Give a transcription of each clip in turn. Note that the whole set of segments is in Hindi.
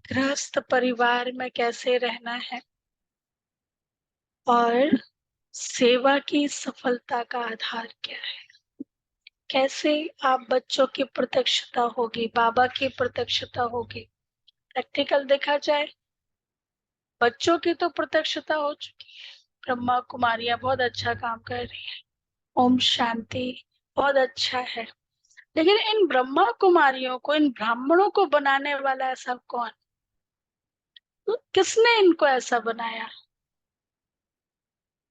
गृहस्थ परिवार में कैसे रहना है और सेवा की सफलता का आधार क्या है। कैसे आप बच्चों की प्रत्यक्षता होगी, बाबा की प्रत्यक्षता होगी। प्रैक्टिकल देखा जाए, बच्चों की तो प्रत्यक्षता हो चुकी है। ब्रह्मा कुमारियां बहुत अच्छा काम कर रही है, ओम शांति, बहुत अच्छा है। लेकिन इन ब्रह्मा कुमारियों को, इन ब्राह्मणों को बनाने वाला ऐसा कौन? तो किसने इनको ऐसा बनाया?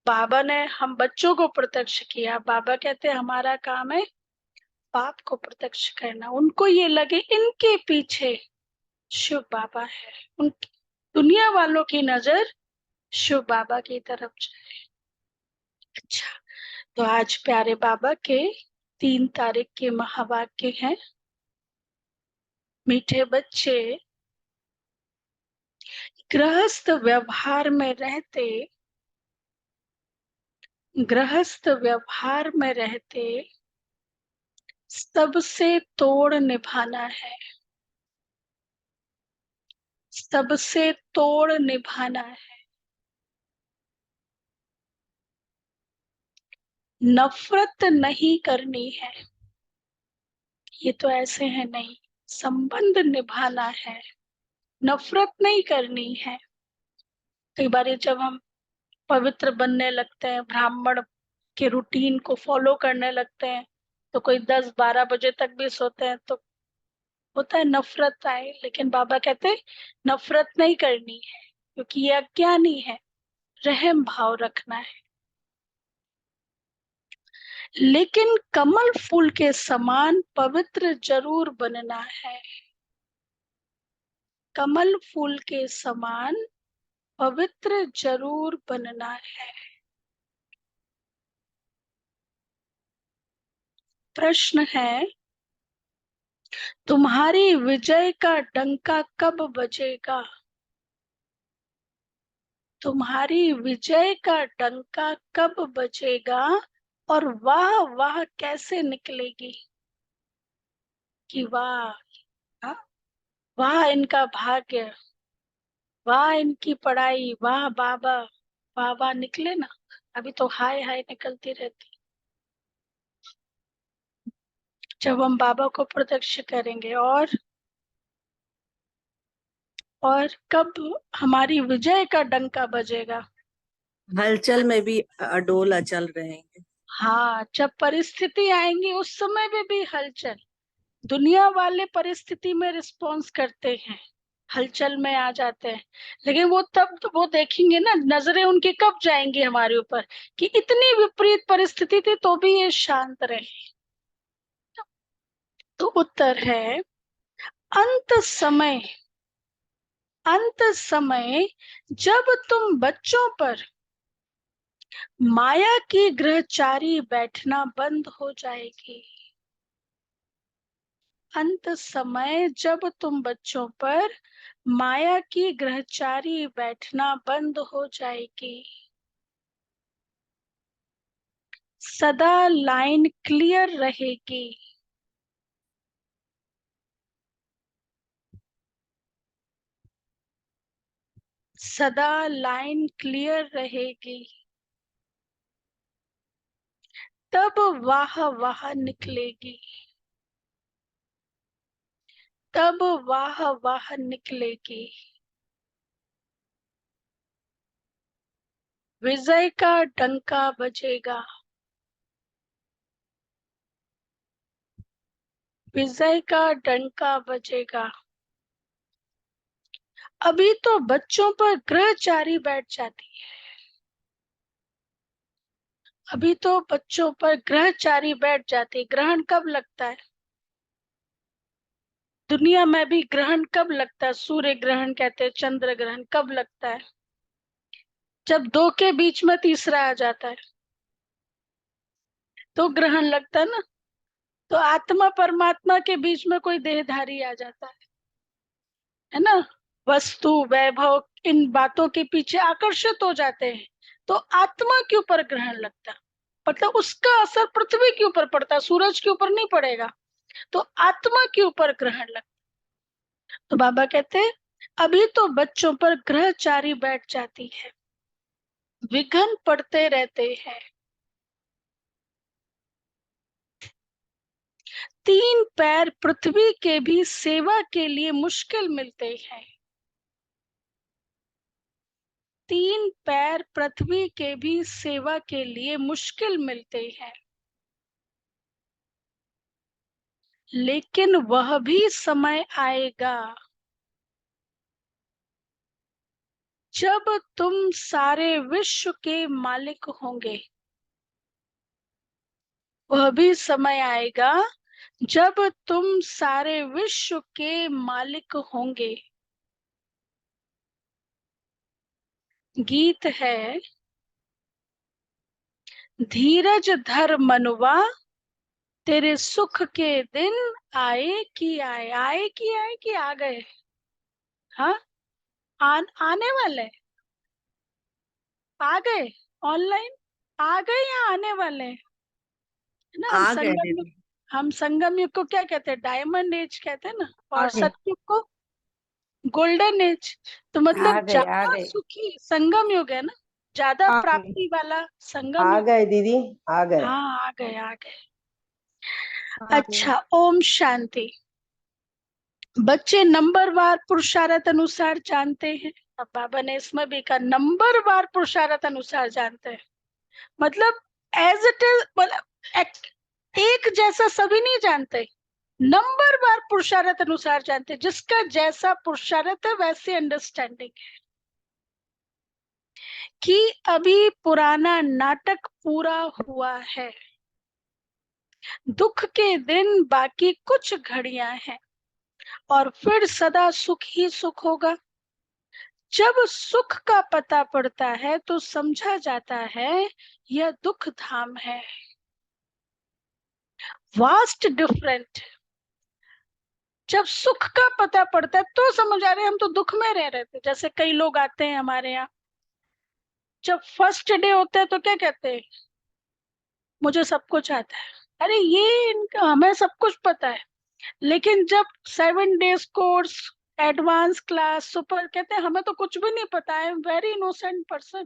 बाबा ने हम बच्चों को प्रत्यक्ष किया। बाबा कहते हमारा काम है बाप को प्रत्यक्ष करना। उनको ये लगे इनके पीछे शिव बाबा है, उनकी दुनिया वालों की नजर शिव बाबा की तरफ जाए। अच्छा, तो आज प्यारे बाबा के 3 तारीख के महावाक्य हैं। मीठे बच्चे, गृहस्थ व्यवहार में रहते, गृहस्थ व्यवहार में रहते सबसे तोड़ निभाना है, सबसे तोड़ निभाना है। नफरत नहीं करनी है, ये तो ऐसे है नहीं। संबंध निभाना है, नफरत नहीं करनी है। कई बार जब हम पवित्र बनने लगते हैं, ब्राह्मण के रूटीन को फॉलो करने लगते हैं, तो कोई 10-12 बजे तक भी सोते हैं, तो होता है नफरत आए। लेकिन बाबा कहते हैं नफरत नहीं करनी है, क्योंकि ये अज्ञानी है। रहम भाव रखना है। लेकिन कमल फूल के समान पवित्र जरूर बनना है, कमल फूल के समान पवित्र जरूर बनना है। प्रश्न है, तुम्हारी विजय का डंका कब बजेगा? तुम्हारी विजय का डंका कब बजेगा और वाह वाह कैसे निकलेगी? कि वाह, हाँ, वाह इनका भाग्य, वाह इनकी पढ़ाई, वाह बाबा, वाह वाह निकले ना। अभी तो हाय हाय निकलती रहती। जब हम बाबा को प्रत्यक्ष करेंगे और कब हमारी विजय का डंका बजेगा? हलचल में भी अडोल अचल रहेंगे। हाँ, जब परिस्थिति आएंगी उस समय में भी हलचल। दुनिया वाले परिस्थिति में रिस्पॉन्स करते हैं, हलचल में आ जाते हैं। लेकिन वो तब तो वो देखेंगे ना, नजरें उनकी कब जाएंगी हमारे ऊपर कि इतनी विपरीत परिस्थिति थी तो भी ये शांत रहे। तो उत्तर है अंत समय। अंत समय जब तुम बच्चों पर माया की ग्रहचारी बैठना बंद हो जाएगी। अंत समय जब तुम बच्चों पर माया की ग्रहचारी बैठना बंद हो जाएगी, सदा लाइन क्लियर रहेगी। सदा लाइन क्लियर रहेगी। तब वाह वाह निकलेगी, तब वाह वाह निकलेगी। विजय का डंका बजेगा, विजय का डंका बजेगा। अभी तो बच्चों पर ग्रहचारी बैठ जाती है, अभी तो बच्चों पर ग्रहचारी बैठ जाती है। ग्रहण कब लगता है? दुनिया में भी ग्रहण कब लगता है? सूर्य ग्रहण कहते हैं, चंद्र ग्रहण कब लगता है? जब दो के बीच में तीसरा आ जाता है तो ग्रहण लगता है ना। तो आत्मा परमात्मा के बीच में कोई देहधारी आ जाता है ना। वस्तु वैभव इन बातों के पीछे आकर्षित हो जाते हैं, तो आत्मा के ऊपर ग्रहण लगता है। मतलब उसका असर पृथ्वी के ऊपर पड़ता है, सूरज के ऊपर नहीं पड़ेगा। तो आत्मा के ऊपर ग्रहण लगता है। तो बाबा कहते हैं अभी तो बच्चों पर ग्रहचारी बैठ जाती है, विघ्न पड़ते रहते हैं। 3 पैर पृथ्वी के भी सेवा के लिए मुश्किल मिलते हैं। 3 पैर पृथ्वी के भी सेवा के लिए मुश्किल मिलते हैं, लेकिन वह भी समय आएगा जब तुम सारे विश्व के मालिक होंगे। वह भी समय आएगा जब तुम सारे विश्व के मालिक होंगे। गीत है, धीरज धर मनुआ, तेरे सुख के दिन आए कि आए। आए कि आए कि आ गए? हाँ, आने वाले, आ गए। ऑनलाइन आ गए या आने वाले हैं? है ना। आ गए दीदी। हम संगम युग को क्या कहते हैं? डायमंड एज कहते हैं ना। और आ गए सतयुग को गोल्डन एज। तो मतलब आ गए आ ज्यादा गए सुखी संगम युग है ना, ज्यादा आ गए प्राप्ति वाला संगम आ युग। गए दीदी, आ गए हाँ, आ गए आ गए। आ गए। अच्छा, ओम शांति। बच्चे नंबरवार पुरुषार्थ अनुसार जानते हैं। अब बाबा ने इसमें भी कहा नंबरवार पुरुषार्थ अनुसार जानते हैं। मतलब एज इट इज, मतलब एक जैसा सभी नहीं जानते, नंबरवार पुरुषार्थ अनुसार जानते हैं। जिसका जैसा पुरुषार्थ है वैसी अंडरस्टैंडिंग है कि अभी पुराना नाटक पूरा हुआ है, दुख के दिन बाकी कुछ घड़ियां हैं, और फिर सदा सुख ही सुख होगा। जब सुख का पता पड़ता है तो समझा जाता है यह दुख धाम है। Vast different. जब सुख का पता पड़ता है तो समझ आ रहे हैं हम तो दुख में रह रहे थे। जैसे कई लोग आते हैं हमारे यहाँ, जब फर्स्ट डे होता है तो क्या कहते हैं? मुझे सब कुछ आता है। अरे ये इनका, हमें सब कुछ पता है। लेकिन जब 7 days course, advance class, super, कहते हैं हमें तो कुछ भी नहीं पता, I am very innocent person.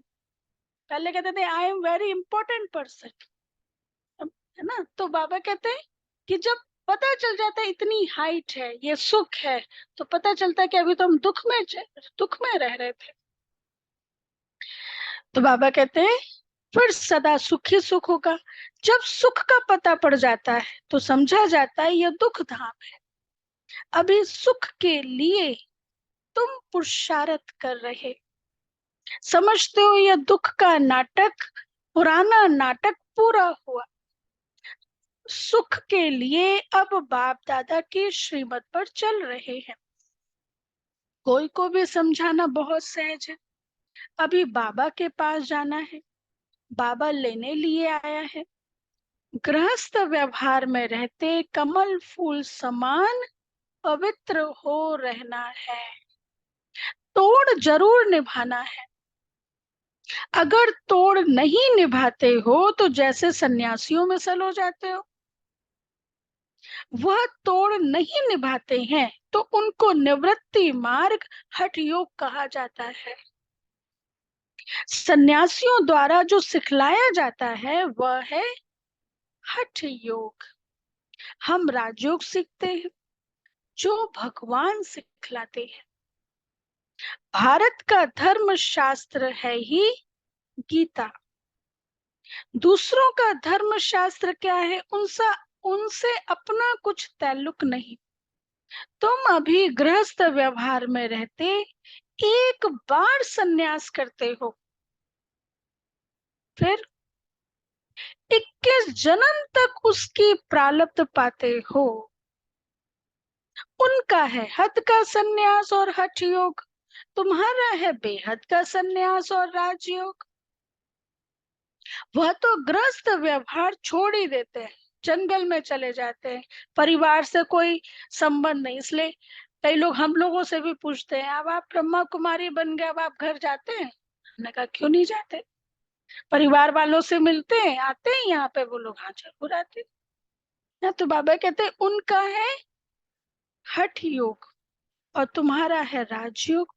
पहले कहते थे I am very important person, है ना। तो बाबा कहते हैं कि जब पता चल जाता है इतनी हाइट है, ये सुख है, तो पता चलता है कि अभी तो हम दुख में रह रहे थे। तो बाबा कहते हैं फिर सदा सुख ही सुख होगा। जब सुख का पता पड़ जाता है तो समझा जाता है यह दुख धाम है। अभी सुख के लिए तुम पुरुषार्थ कर रहे, समझते हो यह दुख का नाटक, पुराना नाटक पूरा हुआ। सुख के लिए अब बाप दादा की श्रीमत पर चल रहे हैं। कोई को भी समझाना बहुत सहज है। अभी बाबा के पास जाना है, बाबा लेने लिए आया है। गृहस्थ व्यवहार में रहते कमल फूल समान पवित्र हो रहना है। तोड़ जरूर निभाना है। अगर तोड़ नहीं निभाते हो तो जैसे सन्यासियों में सल हो जाते हो। वह तोड़ नहीं निभाते हैं तो उनको निवृत्ति मार्ग हठ योग कहा जाता है। सन्यासियों द्वारा जो सिखलाया जाता है वह है हठ योग। हम राजयोग सीखते हैं जो भगवान सिखलाते हैं। भारत का धर्म शास्त्र है ही गीता। दूसरों का धर्म शास्त्र क्या है, उनसे अपना कुछ ताल्लुक नहीं। तुम अभी गृहस्थ व्यवहार में रहते एक बार सन्यास करते हो, फिर 21 जन्म तक उसकी प्रालब्ध पाते हो। उनका है हद का सन्यास और हठ योग, तुम्हारा है बेहद का सन्यास और राजयोग। वह तो गृहस्थ व्यवहार छोड़ ही देते हैं, जंगल में चले जाते हैं, परिवार से कोई संबंध नहीं। इसलिए कई लोग हम लोगों से भी पूछते हैं अब आप ब्रह्मा कुमारी बन गए, अब आप घर जाते हैं? हमने कहा क्यों नहीं जाते, परिवार वालों से मिलते हैं, आते हैं यहाँ पे। वो लोग हाँ जरूर आते हैं। तो बाबा कहते हैं उनका है हठ योग, और तुम्हारा है राजयोग।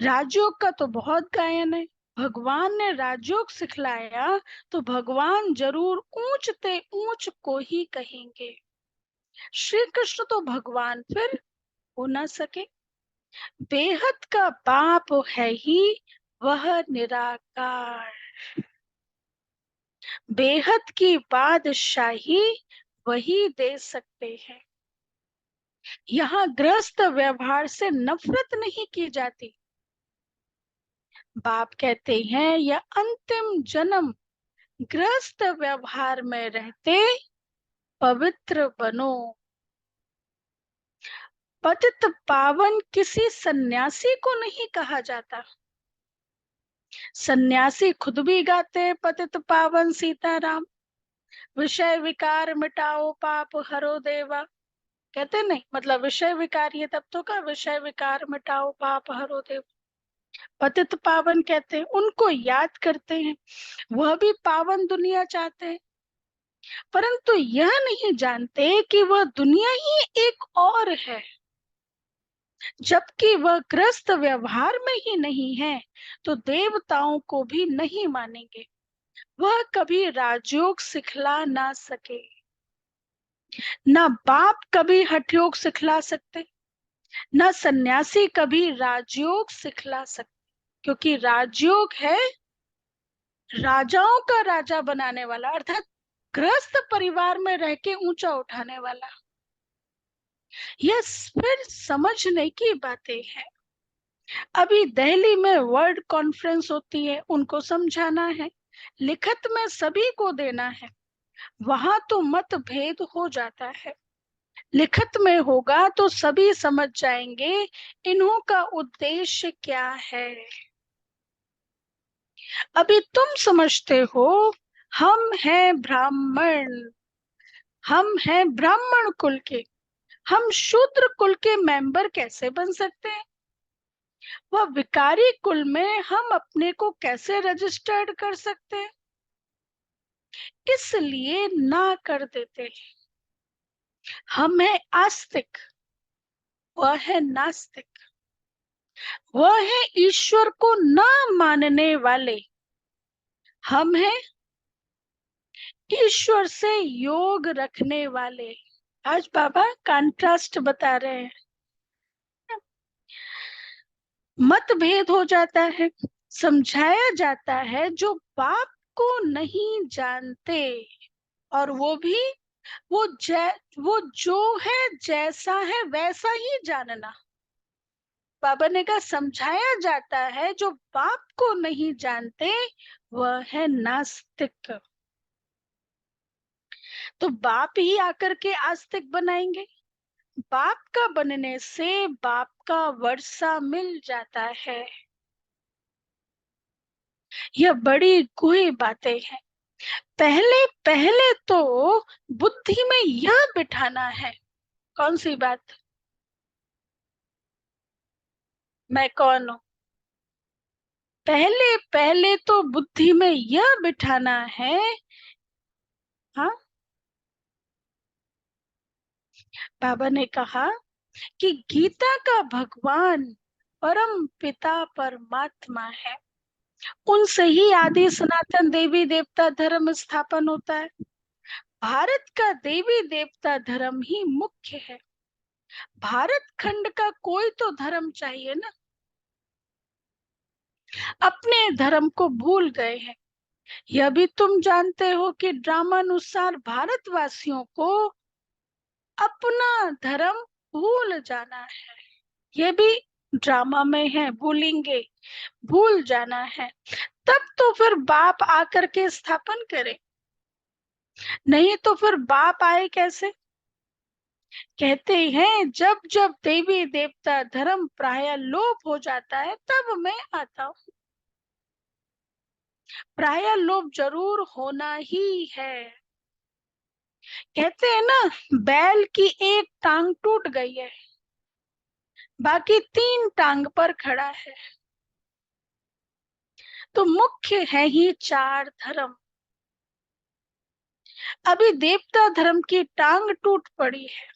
राजयोग का तो बहुत गायन है। भगवान ने राजयोग सिखलाया तो भगवान जरूर ऊंचते ऊंच को ही कहेंगे। श्री कृष्ण तो भगवान फिर हो ना सके। बेहद का बाप है ही वह निराकार। बेहद की बादशाही वही दे सकते हैं। यहाँ गृहस्थ व्यवहार से नफरत नहीं की जाती। बाप कहते हैं यह अंतिम जन्म गृहस्थ व्यवहार में रहते पवित्र बनो। पतित पावन किसी सन्यासी को नहीं कहा जाता। सन्यासी खुद भी गाते पतित पावन सीताराम, विषय विकार मिटाओ पाप हरो देवा। कहते नहीं, मतलब विषय विकार ये तब तो का विषय विकार मिटाओ पाप हरो देवा। पतित पावन कहते हैं, उनको याद करते हैं। वह भी पावन दुनिया चाहते हैं, परंतु यह नहीं जानते कि वह दुनिया ही एक और है। जबकि वह ग्रस्त व्यवहार में ही नहीं है तो देवताओं को भी नहीं मानेंगे। वह कभी राजयोग सिखला ना सके। ना बाप कभी हठयोग सिखला सकते, ना सन्यासी कभी राजयोग सिखला सकते, क्योंकि राजयोग है राजाओं का राजा बनाने वाला, अर्थात गृहस्थ परिवार में रह के ऊंचा उठाने वाला। यह फिर समझने की बातें हैं। अभी दिल्ली में वर्ल्ड कॉन्फ्रेंस होती है, उनको समझाना है, लिखित में सभी को देना है। वहां तो मतभेद हो जाता है, लिखित में होगा तो सभी समझ जाएंगे इन्हों का उद्देश्य क्या है। अभी तुम समझते हो हम हैं ब्राह्मण, हम हैं ब्राह्मण कुल के, हम शूद्र कुल के मेंबर कैसे बन सकते हैं? वह विकारी कुल में हम अपने को कैसे रजिस्टर्ड कर सकते हैं? इसलिए ना कर देते। हम है आस्तिक, वह है नास्तिक। वह है ईश्वर को न मानने वाले, हम है ईश्वर से योग रखने वाले। आज बाबा कंट्रास्ट बता रहे हैं। मतभेद हो जाता है, समझाया जाता है जो बाप को नहीं जानते, और वो भी वो जो है जैसा है वैसा ही जानना। बाबा ने कहा समझाया जाता है जो बाप को नहीं जानते वह है नास्तिक। तो बाप ही आकर के आस्तिक बनाएंगे। बाप का बनने से बाप का वर्षा मिल जाता है। यह बड़ी गुही बातें हैं। पहले पहले तो बुद्धि में यह बिठाना है। कौन सी बात? मैं कौन हूं? पहले पहले तो बुद्धि में यह बिठाना है। हाँ, बाबा ने कहा कि गीता का भगवान परम पिता परमात्मा है। उनसे ही आदि सनातन देवी देवता धर्म स्थापन होता है। भारत का देवी देवता धर्म ही मुख्य है। भारत खंड का कोई तो धर्म चाहिए ना। अपने धर्म को भूल गए हैं। यह भी तुम जानते हो कि ड्रामानुसार भारतवासियों को अपना धर्म भूल जाना है। यह भी ड्रामा में है, भूलेंगे, भूल जाना है। तब तो फिर बाप आकर के स्थापन करे, नहीं तो फिर बाप आए कैसे? कहते हैं जब जब देवी देवता धर्म प्राय लोप हो जाता है तब मैं आता हूँ। प्राय लोप जरूर होना ही है। कहते हैं ना, बैल की एक टांग टूट गई है, बाकी 3 टांग पर खड़ा है। तो मुख्य है ही 4 धर्म। अभी देवता धर्म की टांग टूट पड़ी है,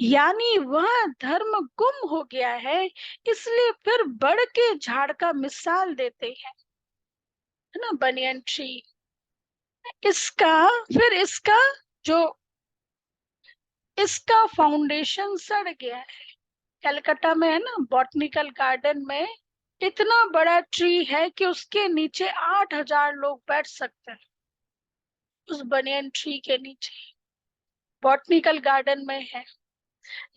यानी वह धर्म गुम हो गया है, इसलिए फिर बढ़ के झाड़ का मिसाल देते हैं, है ना, बनियन ट्री। इसका जो इसका फाउंडेशन सड़ गया है। कलकत्ता में है ना, बॉटनिकल गार्डन में इतना बड़ा ट्री है कि उसके नीचे 8,000 लोग बैठ सकते हैं, उस बनियन ट्री के नीचे, बॉटनिकल गार्डन में है।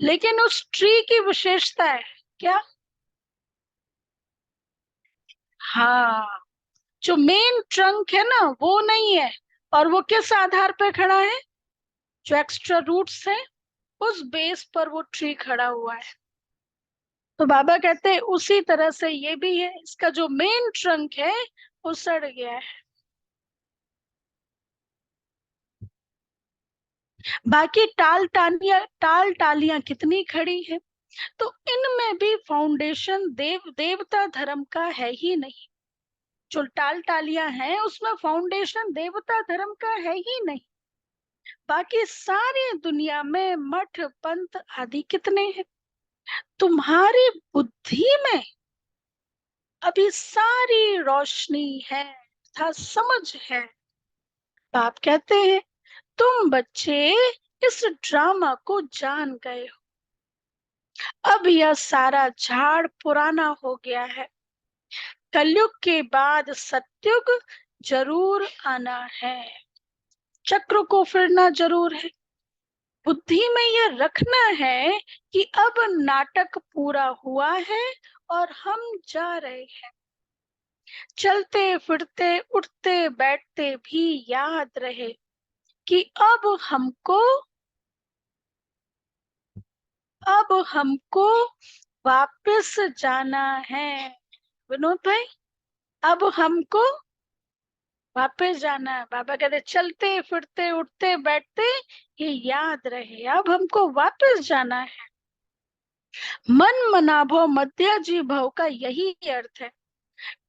लेकिन उस ट्री की विशेषता है क्या? हाँ, जो मेन ट्रंक है ना वो नहीं है, और वो किस आधार पे खड़ा है? जो एक्स्ट्रा रूट्स है, उस बेस पर वो ट्री खड़ा हुआ है। तो बाबा कहते हैं उसी तरह से ये भी है, इसका जो मेन ट्रंक है वो सड़ गया है। बाकी टाल टालियां कितनी खड़ी है। तो इनमें भी फाउंडेशन देवता धर्म का है ही नहीं। जो टाल टालियां हैं उसमें फाउंडेशन देवता धर्म का है ही नहीं। बाकी सारी दुनिया में मठ पंथ आदि कितने हैं। तुम्हारी बुद्धि में अभी सारी रोशनी है तथा समझ है। बाप कहते हैं तुम बच्चे इस ड्रामा को जान गए हो। अब यह सारा झाड़ पुराना हो गया है। कलयुग के बाद सतयुग जरूर आना है। चक्र को फिरना जरूर है। बुद्धि में यह रखना है कि अब नाटक पूरा हुआ है और हम जा रहे हैं। चलते फिरते उठते बैठते भी याद रहे कि अब हमको वापस जाना है। विनोद भाई, अब हमको वापस जाना है। बाबा कहते चलते फिरते उठते बैठते ये याद रहे, अब हमको वापस जाना है। मन मना भव मध्य जी भव का यही अर्थ है।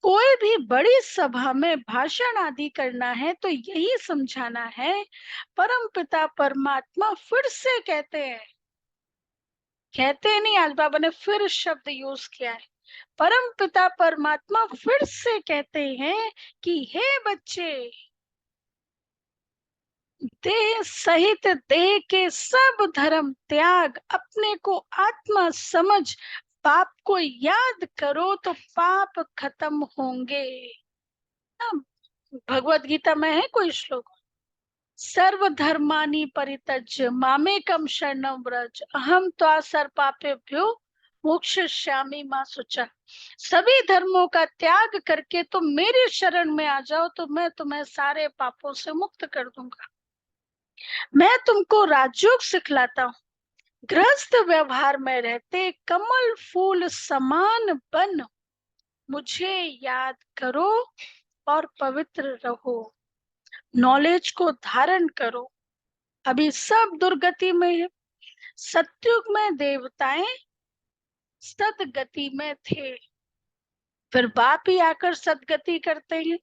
कोई भी बड़ी सभा में भाषण आदि करना है तो यही समझाना है। परम पिता परमात्मा फिर से कहते नहीं, आज बाबा ने फिर शब्द यूज किया है। परम पिता परमात्मा फिर से कहते हैं कि हे बच्चे, देह सहित देह के सब धर्म त्याग, अपने को आत्मा समझ पाप को याद करो तो पाप खत्म होंगे। भगवत गीता में है कोई श्लोक, सर्व धर्मानि परित्यज्य मामेकम शरणं व्रज अहम त्वा सर्वपापेभ्यो मोक्षयिष्यामि मा शुचा। सभी धर्मों का त्याग करके तुम मेरी शरण में आ जाओ तो मैं तुम्हें सारे पापों से मुक्त कर दूंगा। मैं तुमको राजयोग सिखलाता हूँ। गृहस्थ व्यवहार में रहते कमल फूल समान बन मुझे याद करो और पवित्र रहो। नॉलेज को धारण करो। अभी सब दुर्गति में है। सतयुग में देवताएं सदगति में थे, फिर बाप ही आकर सदगति करते हैं।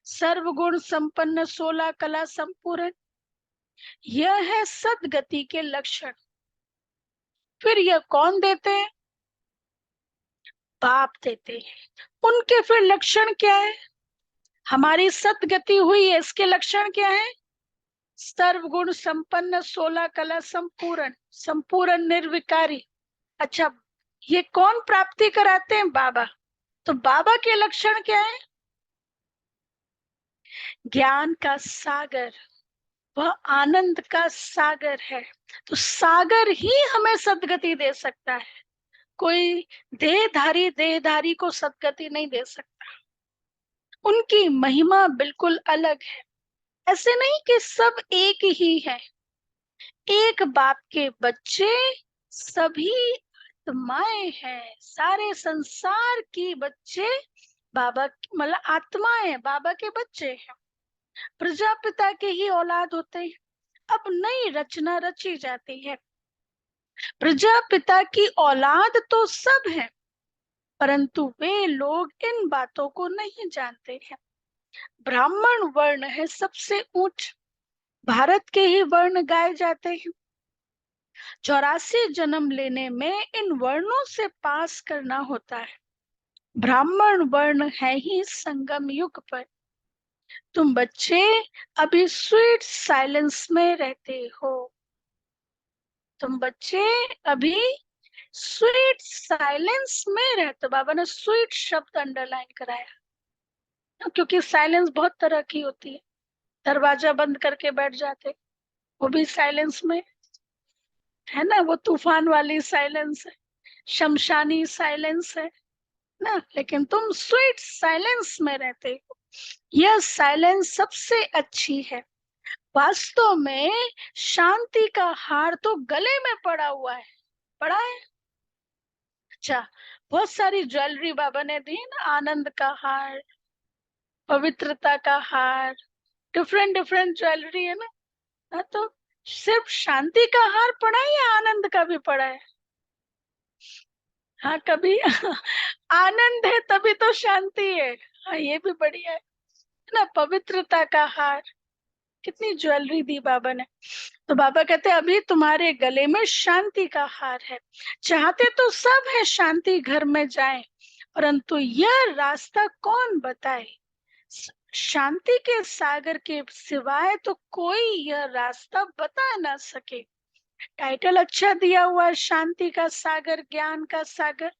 सर्वगुण संपन्न 16 कला संपूर्ण, यह है सदगति के लक्षण। फिर यह कौन देते हैं? बाप देते हैं। उनके फिर लक्षण क्या है? हमारी सदगति हुई है, इसके लक्षण क्या है? सर्वगुण संपन्न 16 कला संपूर्ण, संपूर्ण निर्विकारी। अच्छा, ये कौन प्राप्ति कराते हैं? बाबा। तो बाबा के लक्षण क्या है? ज्ञान का सागर, वह आनंद का सागर है। तो सागर ही हमें सदगति दे सकता है। कोई देहधारी को सदगति नहीं दे सकता। उनकी महिमा बिल्कुल अलग है। ऐसे नहीं कि सब एक ही है। एक बाप के बच्चे सभी आत्माएं हैं। सारे संसार की बच्चे बाबा मतलब आत्माएं हैं, बाबा के बच्चे हैं। प्रजापिता के ही औलाद होते हैं। अब नई रचना रची जाती है। प्रजापिता की औलाद तो सब है, परंतु वे लोग इन बातों को नहीं जानते हैं। ब्राह्मण वर्ण है सबसे ऊंच। भारत के ही वर्ण गाए जाते हैं। 84 जन्म लेने में इन वर्णों से पास करना होता है। ब्राह्मण वर्ण है ही संगम युग पर। तुम बच्चे अभी स्वीट साइलेंस में रहते हो। तुम बच्चे अभी स्वीट साइलेंस में रहते हो। बाबा ने स्वीट शब्द अंडरलाइन कराया, क्योंकि साइलेंस बहुत तरह की होती है। दरवाजा बंद करके बैठ जाते, वो भी साइलेंस में है ना। वो तूफान वाली साइलेंस है, शमशानी साइलेंस है ना। लेकिन तुम स्वीट साइलेंस में रहते हो। यह साइलेंस सबसे अच्छी है। वास्तव में शांति का हार तो गले में पड़ा हुआ है। पड़ा है। अच्छा, बहुत सारी ज्वेलरी बाबा ने दी ना, आनंद का हार, पवित्रता का हार, डिफरेंट डिफरेंट ज्वेलरी है ना। हाँ, तो सिर्फ शांति का हार पड़ा है या आनंद का भी पड़ा है? हाँ, कभी आनंद है तभी तो शांति है। हाँ, ये भी बढ़िया है ना। पवित्रता का हार, कितनी ज्वेलरी दी बाबा ने। तो बाबा कहते हैं अभी तुम्हारे गले में शांति का हार है। चाहते तो सब है शांति घर में जाए, परंतु यह रास्ता कौन बताए। शांति के सागर के सिवाय तो कोई यह रास्ता बता ना सके। टाइटल अच्छा दिया हुआ है, शांति का सागर, ज्ञान का सागर।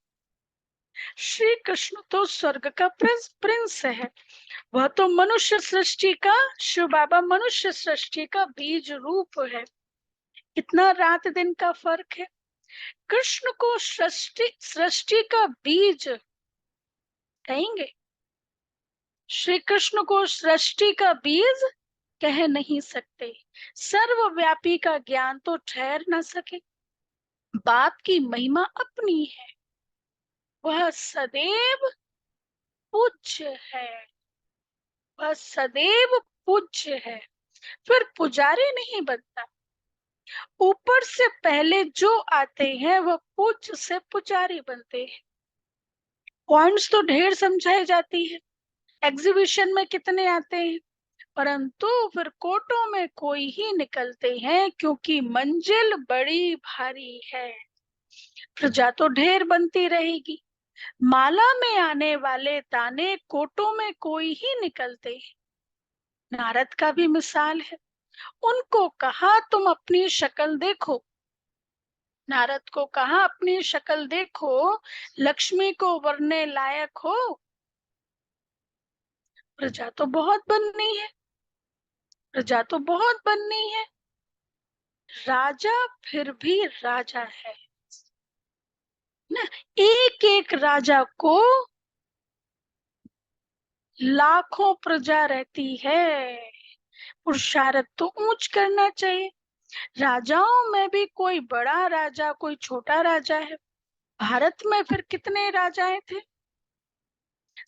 श्री कृष्ण तो स्वर्ग का प्रिंस है। वह तो मनुष्य सृष्टि का, शिव बाबा मनुष्य सृष्टि का बीज रूप है। इतना रात दिन का फर्क है। कृष्ण को सृष्टि सृष्टि का बीज कहेंगे, श्री कृष्ण को सृष्टि का बीज कह नहीं सकते। सर्वव्यापी का ज्ञान तो ठहर न सके। बाप की महिमा अपनी है, वह सदैव पूज्य है। वह सदैव पूज्य है, फिर पुजारी नहीं बनता। ऊपर से पहले जो आते हैं वह पूज्य से पुजारी बनते हैं। पॉइंट्स तो ढेर समझाई जाती है, एग्जीबिशन में कितने आते हैं, परंतु फिर कोटों में कोई ही निकलते हैं, क्योंकि मंजिल बड़ी भारी है। प्रजा तो ढेर बनती रहेगी। माला में आने वाले ताने कोटों में कोई ही निकलते हैं। नारद का भी मिसाल है। उनको कहा तुम अपनी शक्ल देखो। नारद को कहा अपनी शक्ल देखो, लक्ष्मी को वरने लायक हो। प्रजा तो बहुत बननी है, प्रजा तो बहुत बननी है। राजा फिर भी राजा है ना। एक एक राजा को लाखों प्रजा रहती है। पुरुषार्थ तो ऊंच करना चाहिए। राजाओं में भी कोई बड़ा राजा कोई छोटा राजा है। भारत में फिर कितने राजाएं थे।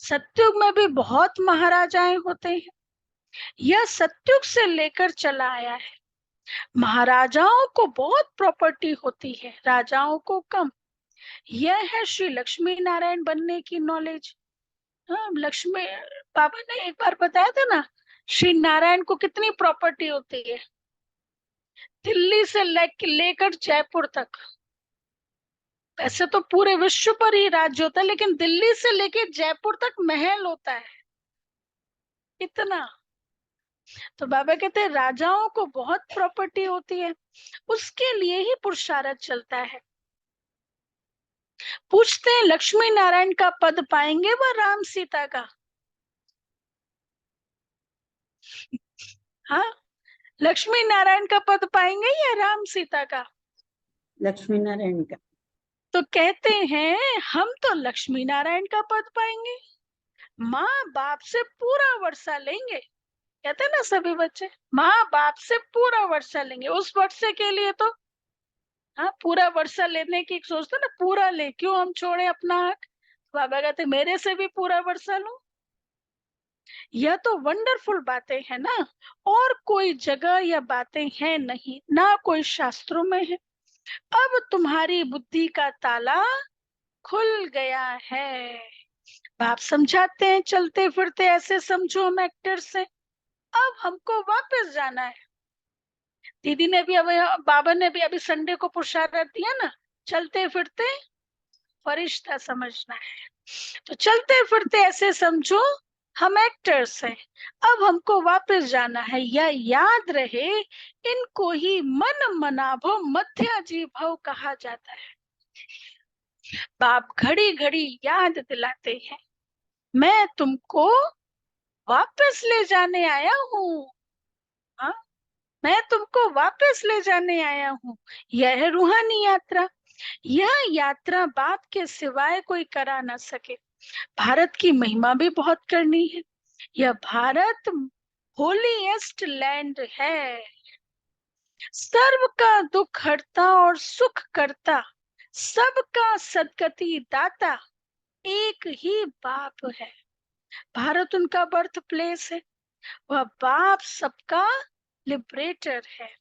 सतयुग में भी बहुत महाराजाएं होते हैं। यह सतयुग से लेकर चला आया है। महाराजाओं को बहुत प्रॉपर्टी होती है, राजाओं को कम। यह है श्री लक्ष्मी नारायण बनने की नॉलेज। हाँ, लक्ष्मी बाबा ने एक बार बताया था ना, श्री नारायण को कितनी प्रॉपर्टी होती है। दिल्ली से लेकर जयपुर तक। वैसे तो पूरे विश्व पर ही राज्य होता है, लेकिन दिल्ली से लेकर जयपुर तक महल होता है। इतना। तो बाबा कहते हैं राजाओं को बहुत प्रॉपर्टी होती है, उसके लिए ही पुरुषार्थ चलता है। पूछते हैं लक्ष्मी नारायण का पद पाएंगे व राम सीता का। हाँ, लक्ष्मी नारायण का पद पाएंगे या राम सीता का? लक्ष्मी नारायण का। तो कहते हैं हम तो लक्ष्मी नारायण का पद पाएंगे, माँ बाप से पूरा वर्षा लेंगे। कहते हैं ना सभी बच्चे, माँ बाप से पूरा वर्षा लेंगे। उस वर्षे के लिए तो हाँ, पूरा वर्षा लेने की सोचते ना, पूरा ले, क्यों हम छोड़े अपना हक। बाबा कहते मेरे से भी पूरा वर्षा लो। यह तो वंडरफुल बातें है ना, और कोई जगह या बातें हैं नहीं, ना कोई शास्त्रों में है। अब तुम्हारी बुद्धि का ताला खुल गया है। बाप समझाते हैं चलते फिरते ऐसे समझो हम एक्टर से। अब हमको वापस जाना है। दीदी ने भी अभी, बाबा ने भी अभी संडे को पुरस्कार दिया ना, चलते फिरते फरिश्ता समझना है। तो चलते फिरते ऐसे समझो हम एक्टर्स हैं, अब हमको वापस जाना है। या याद रहे इनको ही मन मनाभो मध्याजी भव कहा जाता है। बाप घड़ी घड़ी याद दिलाते हैं, मैं तुमको वापस ले जाने आया हूँ। हाँ, मैं तुमको वापस ले जाने आया हूँ। यह है रूहानी यात्रा। यह यात्रा बाप के सिवाय कोई करा ना सके। भारत की महिमा भी बहुत करनी है। यह भारत होलीएस्ट लैंड है, सर्व का दुख हरता और सुख करता, सबका सदगति दाता एक ही बाप है। भारत उनका बर्थ प्लेस है। वह बाप सबका लिबरेटर है।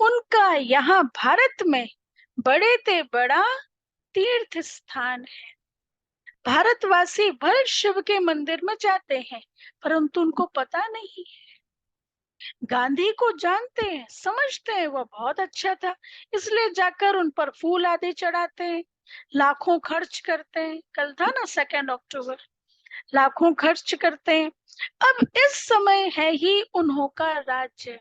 उनका यहाँ भारत में बड़े ते बड़ा तीर्थ स्थान है। भारतवासी भर शिव के मंदिर में जाते हैं, परंतु उनको पता नहीं है। गांधी को जानते हैं, समझते हैं वह बहुत अच्छा था, इसलिए जाकर उन पर फूल आदि चढ़ाते हैं, लाखों खर्च करते हैं। कल था ना 2 अक्टूबर, लाखों खर्च करते हैं। अब इस समय है ही उन्हों का राज्य,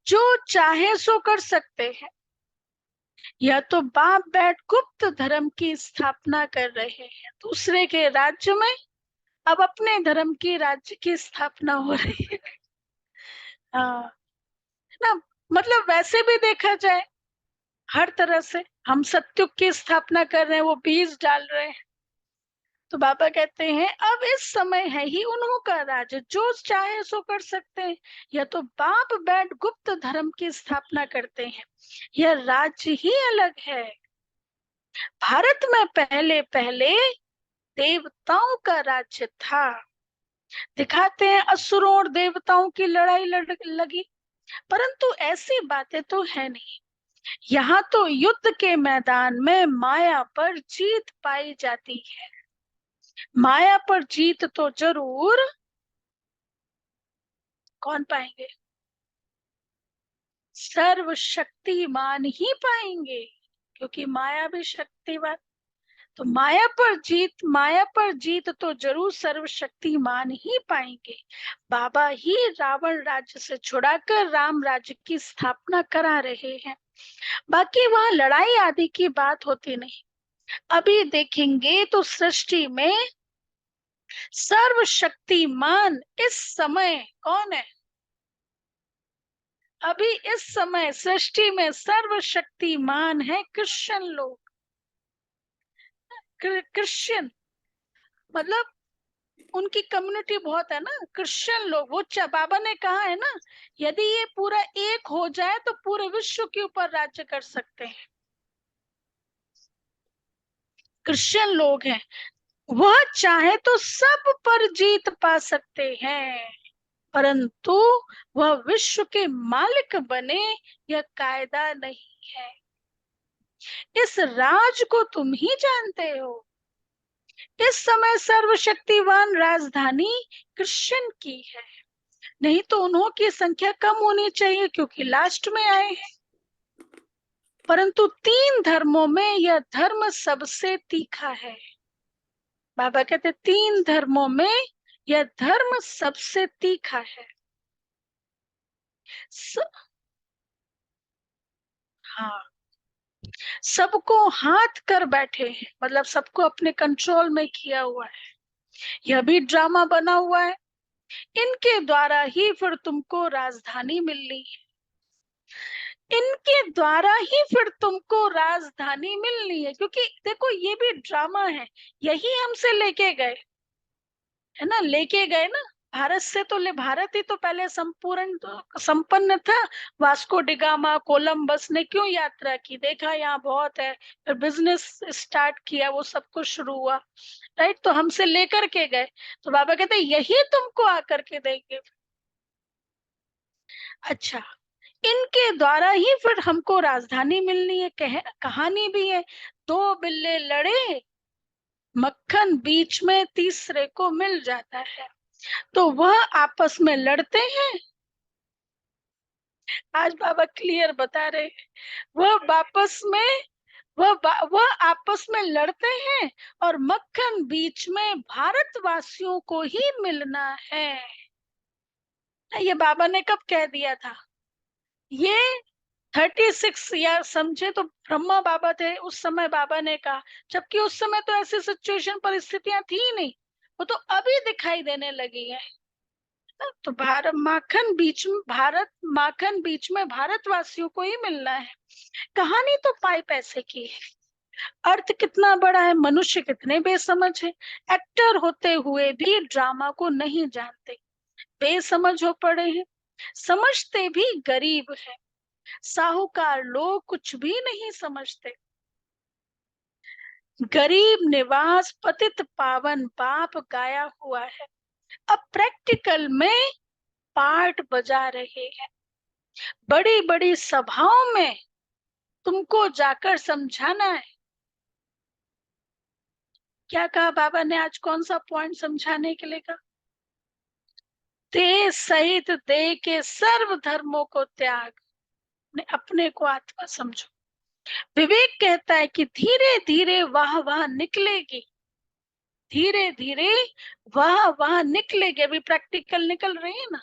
जो चाहे सो कर सकते हैं। या तो बाप बैठ गुप्त धर्म की स्थापना कर रहे हैं दूसरे के राज्य में, अब अपने धर्म की राज्य की स्थापना हो रही है। हाँ ना, मतलब वैसे भी देखा जाए हर तरह से हम सत्युग की स्थापना कर रहे हैं, वो बीज डाल रहे हैं। तो बाबा कहते हैं अब इस समय है ही उन्हों का राज्य, जो चाहे सो कर सकते हैं। या तो बाप बैठ गुप्त धर्म की स्थापना करते हैं, यह राज्य ही अलग है। भारत में पहले पहले देवताओं का राज्य था। दिखाते हैं असुरों और देवताओं की लड़ाई लगी, परंतु ऐसी बातें तो है नहीं। यहाँ तो युद्ध के मैदान में माया पर जीत पाई जाती है। माया पर जीत तो जरूर कौन पाएंगे? सर्वशक्तिमान ही पाएंगे, क्योंकि माया भी शक्तिवान। तो माया पर जीत तो जरूर सर्वशक्तिमान ही पाएंगे। बाबा ही रावण राज्य से छुड़ाकर राम राज्य की स्थापना करा रहे हैं। बाकी वहां लड़ाई आदि की बात होती नहीं। अभी देखेंगे तो सृष्टि में सर्वशक्तिमान इस समय कौन है? अभी इस समय सृष्टि में सर्वशक्तिमान है क्रिश्चियन लोग। क्रिश्चियन मतलब उनकी कम्युनिटी बहुत है ना, क्रिश्चियन लोग। वो बाबा ने कहा है ना, यदि ये पूरा एक हो जाए तो पूरे विश्व के ऊपर राज्य कर सकते हैं। क्रिश्चियन लोग हैं, वह चाहे तो सब पर जीत पा सकते हैं, परंतु वह विश्व के मालिक बने यह कायदा नहीं है। इस राज को तुम ही जानते हो। इस समय सर्वशक्तिवान राजधानी क्रिश्चियन की है, नहीं तो उन्हों की संख्या कम होनी चाहिए क्योंकि लास्ट में आए हैं। परंतु 3 धर्मों में यह धर्म सबसे तीखा है। बाबा कहते 3 धर्मों में यह धर्म सबसे तीखा है। हाँ, सबको हाथ कर बैठे हैं, मतलब सबको अपने कंट्रोल में किया हुआ है। यह भी ड्रामा बना हुआ है। इनके द्वारा ही फिर तुमको राजधानी मिलनी है, इनके द्वारा ही फिर तुमको राजधानी मिलनी है। क्योंकि देखो ये भी ड्रामा है, यही हमसे लेके गए है ना, लेके गए ना। भारत से तो भारत ही तो पहले संपूर्ण संपन्न था। वास्को डिगामा कोलंबस ने क्यों यात्रा की, देखा यहाँ बहुत है, फिर बिजनेस स्टार्ट किया, वो सब कुछ शुरू हुआ, राइट। तो हमसे लेकर के गए, तो बाबा कहते यही तुमको आकर के देंगे। अच्छा, इनके द्वारा ही फिर हमको राजधानी मिलनी है। कहानी भी है, 2 बिल्ले लड़े, मक्खन बीच में तीसरे को मिल जाता है। तो वह आपस में लड़ते हैं, आज बाबा क्लियर बता रहे, वह आपस में वह आपस में लड़ते हैं और मक्खन बीच में भारतवासियों को ही मिलना है। ये बाबा ने कब कह दिया था? ये 36 या समझे तो ब्रह्मा बाबा थे उस समय बाबा ने कहा, जबकि उस समय तो ऐसी सिचुएशन परिस्थितियां थी ही नहीं, वो तो अभी दिखाई देने लगी है। तो माखन बीच में भारतवासियों को ही मिलना है। कहानी तो पाई पैसे की है, अर्थ कितना बड़ा है, मनुष्य कितने बेसमझ है। एक्टर होते हुए भी ड्रामा को नहीं जानते, बेसमझ हो पड़े हैं, समझते भी गरीब है। साहूकार लोग कुछ भी नहीं समझते। गरीब निवास पतित पावन बाप गाया हुआ है, अब प्रैक्टिकल में पार्ट बजा रहे हैं। बड़ी बड़ी सभाओं में तुमको जाकर समझाना है। क्या कहा बाबा ने आज? कौन सा पॉइंट समझाने के लिए कहा? देह सहित देह के सर्व धर्मों को त्याग, अपने को आत्मा समझो। विवेक कहता है कि धीरे धीरे वाह वाह निकलेगी, धीरे धीरे वाह वाह निकलेगी। अभी प्रैक्टिकल निकल रही है ना,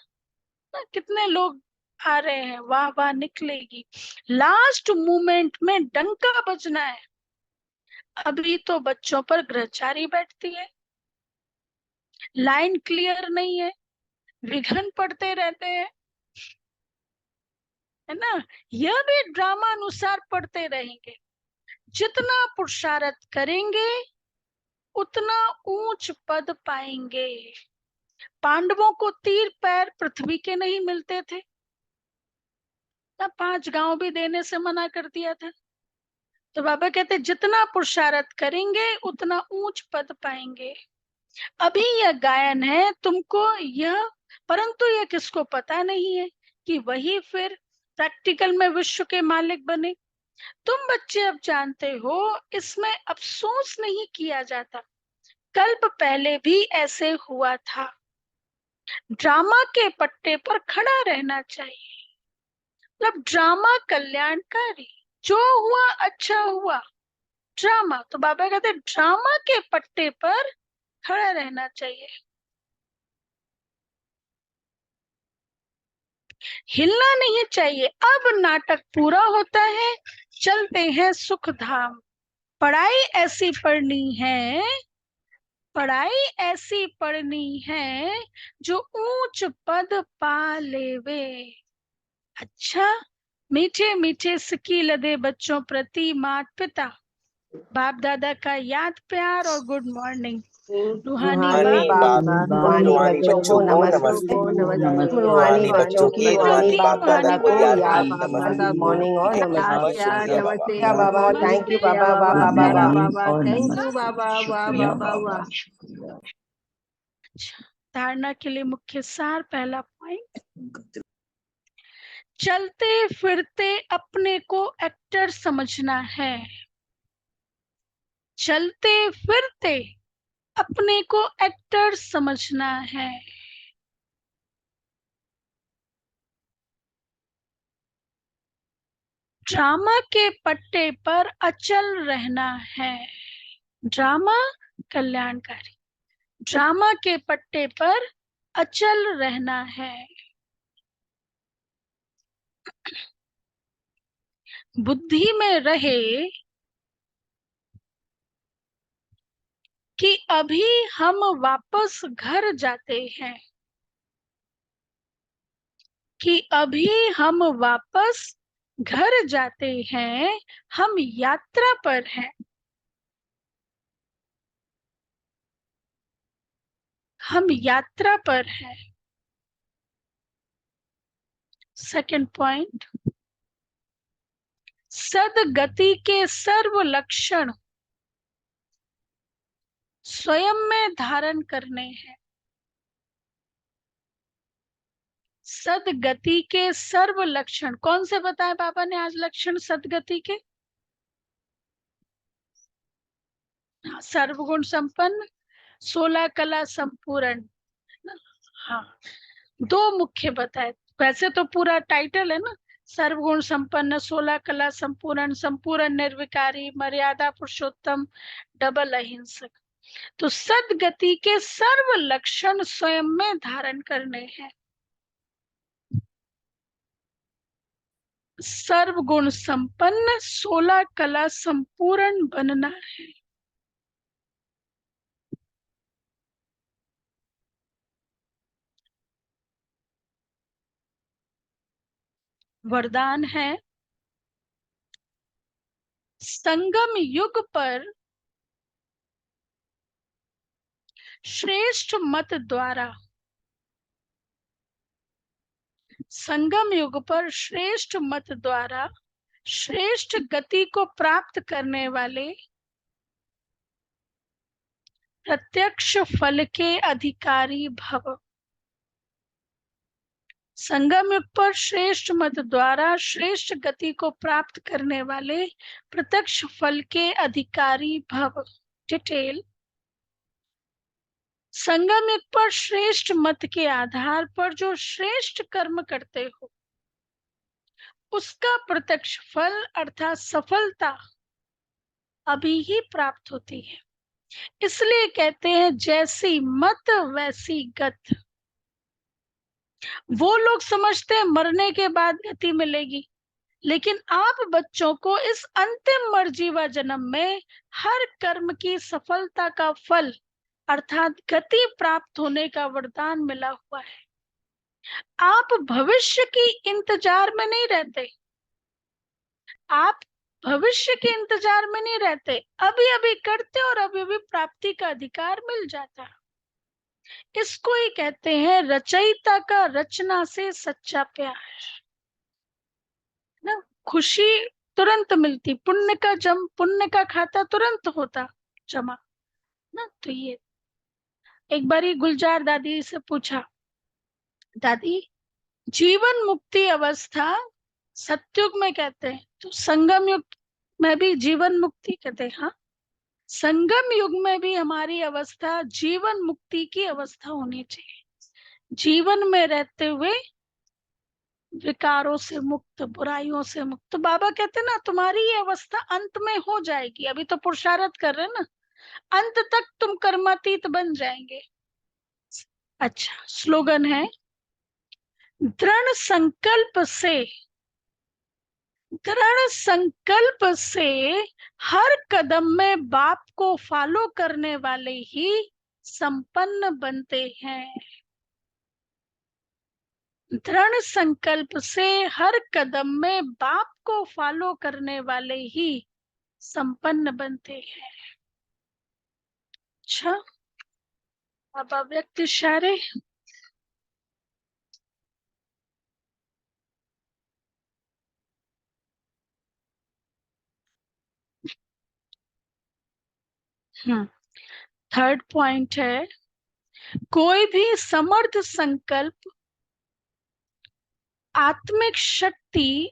कितने लोग आ रहे हैं, वाह वाह निकलेगी। लास्ट मोमेंट में डंका बजना है। अभी तो बच्चों पर ग्रहचारी बैठती है, लाइन क्लियर नहीं है, विघन पड़ते रहते हैं, है ना। यह भी ड्रामा अनुसार पढ़ते रहेंगे। जितना पुरुषार्थ करेंगे उतना ऊंच पद पाएंगे। पांडवों को तीर पैर पृथ्वी के नहीं मिलते थे ना, 5 गांव भी देने से मना कर दिया था। तो बाबा कहते जितना पुरुषार्थ करेंगे उतना ऊंच पद पाएंगे। अभी यह गायन है तुमको, यह परंतु यह किसको पता नहीं है कि वही फिर प्रैक्टिकल में विश्व के मालिक बने। तुम बच्चे अब जानते हो, इसमें अफसोस नहीं किया जाता, कल्प पहले भी ऐसे हुआ था। ड्रामा के पट्टे पर खड़ा रहना चाहिए। मतलब ड्रामा कल्याणकारी, जो हुआ अच्छा हुआ। ड्रामा तो बाबा कहते ड्रामा के पट्टे पर खड़ा रहना चाहिए, हिलना नहीं चाहिए। अब नाटक पूरा होता है, चलते हैं सुख धाम। पढ़ाई ऐसी पढ़नी है, पढ़ाई ऐसी पढ़नी है जो ऊंच पद पा लेवे। अच्छा, मीठे मीठे सिक्की लदे बच्चों प्रति माता पिता, बाप दादा का याद प्यार और गुड मॉर्निंग। रूहानी रूहानी बाप बाप रूहानी बच्चों को नमस्ते। रूहानी बच्चों की रूहानी बाप दादा को याद नमस्ते, गुड मॉर्निंग और नमस्ते। क्या बाबा, थैंक यू बाबा, वाह वाह वाह वाह। थैंक यू बाबा, वाह बाबा वाह। धारणा के लिए मुख्य सार, पहला पॉइंट, चलते फिरते अपने को एक्टर समझना है। चलते फिरते अपने को एक्टर समझना है। ड्रामा के पट्टे पर अचल रहना है। ड्रामा कल्याणकारी, ड्रामा के पट्टे पर अचल रहना है। बुद्धि में रहे कि अभी हम वापस घर जाते हैं, कि अभी हम वापस घर जाते हैं, हम यात्रा पर हैं। हम यात्रा पर हैं। सेकंड पॉइंट, सदगति के सर्व लक्षण स्वयं में धारण करने हैं। सदगति के सर्व लक्षण कौन से बताए बाबा ने आज? लक्षण सदगति के, सर्वगुण संपन्न, 16 कला संपूर्ण। हाँ, 2 मुख्य बताए, वैसे तो पूरा टाइटल है ना, सर्वगुण संपन्न, 16 कला संपूर्ण, संपूर्ण निर्विकारी, मर्यादा पुरुषोत्तम, डबल अहिंसक। तो सदगति के सर्व लक्षण स्वयं में धारण करने हैं। सर्वगुण संपन्न, 16 कला संपूर्ण बनना है। वरदान है, संगम युग पर श्रेष्ठ मत द्वारा, संगम युग पर श्रेष्ठ मत द्वारा श्रेष्ठ गति को प्राप्त करने वाले प्रत्यक्ष फल के अधिकारी भव। संगम युग पर श्रेष्ठ मत द्वारा श्रेष्ठ गति को प्राप्त करने वाले प्रत्यक्ष फल के अधिकारी भव। डिटेल, संगम युग पर श्रेष्ठ मत के आधार पर जो श्रेष्ठ कर्म करते हो उसका प्रत्यक्ष फल अर्थात सफलता अभी ही प्राप्त होती है। इसलिए कहते हैं जैसी मत वैसी गत। वो लोग समझते हैं मरने के बाद गति मिलेगी, लेकिन आप बच्चों को इस अंतिम मर्जीवा जन्म में हर कर्म की सफलता का फल अर्थात गति प्राप्त होने का वरदान मिला हुआ है। आप भविष्य की इंतजार में नहीं रहते, आप भविष्य के इंतजार में नहीं रहते, अभी अभी करते और अभी अभी प्राप्ति का अधिकार मिल जाता। इसको ही कहते हैं रचयिता का रचना से सच्चा प्यार ना। खुशी तुरंत मिलती, पुण्य का खाता तुरंत होता जमा ना। तो ये एक बारी गुलजार दादी से पूछा, दादी जीवन मुक्ति अवस्था सतयुग में कहते हैं, तो संगम युग में भी जीवन मुक्ति कहते हैं? हाँ, संगम युग में भी हमारी अवस्था जीवन मुक्ति की अवस्था होनी चाहिए, जीवन में रहते हुए विकारों से मुक्त, बुराइयों से मुक्त। तो बाबा कहते ना तुम्हारी ये अवस्था अंत में हो जाएगी, अभी तो पुरुषार्थ कर रहे ना, अंत तक तुम कर्मातीत बन जाएंगे। अच्छा, स्लोगन है, दृढ़ संकल्प से हर कदम में बाप को फॉलो करने वाले ही संपन्न बनते हैं। दृढ़ संकल्प से हर कदम में बाप को फॉलो करने वाले ही संपन्न बनते हैं। अच्छा, अब अव्यक्त इशारे। थर्ड पॉइंट है, कोई भी समर्थ संकल्प आत्मिक शक्ति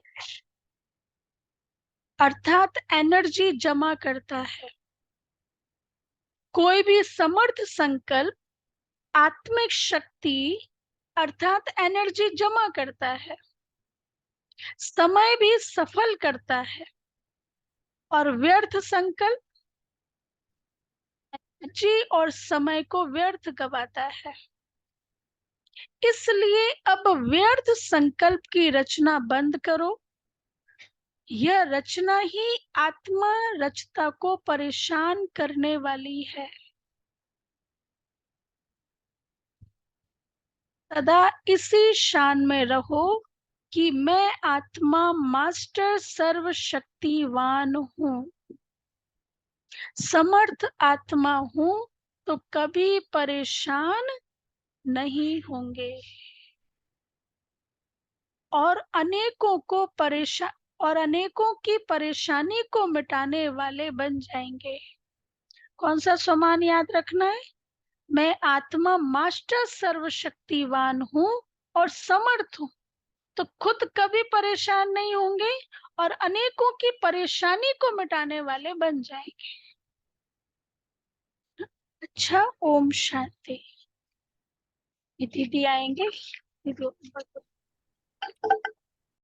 अर्थात एनर्जी जमा करता है। कोई भी समर्थ संकल्प आत्मिक शक्ति अर्थात एनर्जी जमा करता है, समय भी सफल करता है, और व्यर्थ संकल्प एनर्जी और समय को व्यर्थ गवाता है। इसलिए अब व्यर्थ संकल्प की रचना बंद करो। यह रचना ही आत्मा रचता को परेशान करने वाली है। सदा इसी शान में रहो कि मैं आत्मा मास्टर सर्वशक्तिवान हूँ, समर्थ आत्मा हूँ, तो कभी परेशान नहीं होंगे और अनेकों की परेशानी को मिटाने वाले बन जाएंगे। कौन सा सम्मान याद रखना है? मैं आत्मा मास्टर सर्वशक्तिवान हूँ और समर्थ हूँ, तो खुद कभी परेशान नहीं होंगे और अनेकों की परेशानी को मिटाने वाले बन जाएंगे। अच्छा, ओम शांति। दीदी आएंगे, दीदी